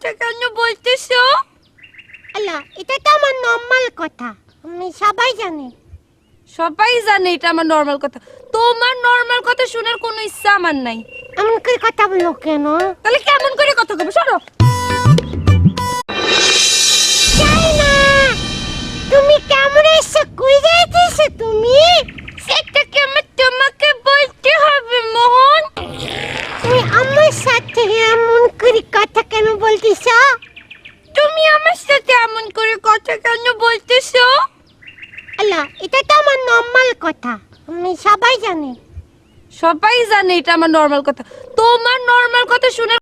কথা কেন বলতেছো? আল্লাহ, এটা তো আমার নরমাল কথা, আমি সবাই জানে। সবাই জানে এটা আমার নর্মাল কথা। তোমার নর্মাল কথা শোনার কোনো ইচ্ছা আমার নাই। এমন করে কথা বলো কেন? তাহলে কেমন করে কথা কব? সরো। চাই না। তুমি কেমন এসে কই যাইতেছো তুমি? সেটা কি আমি তোমাকে বলতে হবে মোহন? তুমি আমার সাথে এমন করে কথা কেন বলতেছো? তুমি আমার সাথে এমন করে কথা কেন বলতেছো? আল্লাহ, এটা তো আমার নরমাল কথা, আমি সবাই জানে। সবাই জানে এটা আমার নর্মাল কথা। তোমার নর্মাল কথা শুনে